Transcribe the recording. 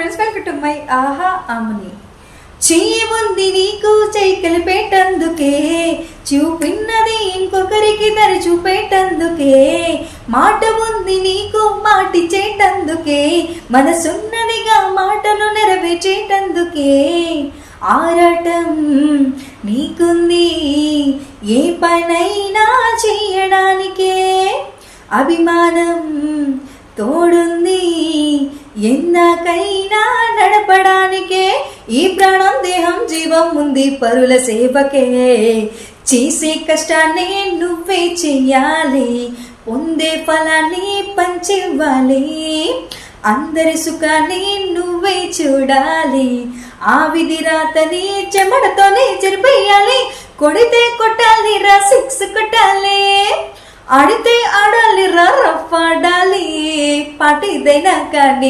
Friends, welcome to my ఆహా అమ్ముని. చెయ్యి ఉంది నీకు చైకలు పెట్టందుకే, చూపిన్నది ఇంకొకరికి దరి చూపేటందుకే. మాట ఉంది నీకు మాటి చేటందుకే, మనసున్నదిగా మాటలు నెరవేర్చేటందుకే. ఆరాటం నీకుంది ఏ పనైనా చెయ్యడానికే, అభిమానం తోడుంది ఎందాకైనా నడపడానికే. ఈ ప్రాణం దేహం జీవం ఉంది పరుల సేవకే, చేసే కష్టాన్ని నువ్వే చెయ్యాలి, పొందే ఫలాన్ని పంచివ్వాలి. అందరి సుఖాన్ని నువ్వే చూడాలి, ఆ విధి రాతని చెమటతోనే చెరిపేయాలి. కొడితే కొట్టాలి రా, సిక్స్ కొట్టాలి, ఆడితే ఆడాలి రా, రఫ్ ఆడాలి. పాటిదైనా కానీ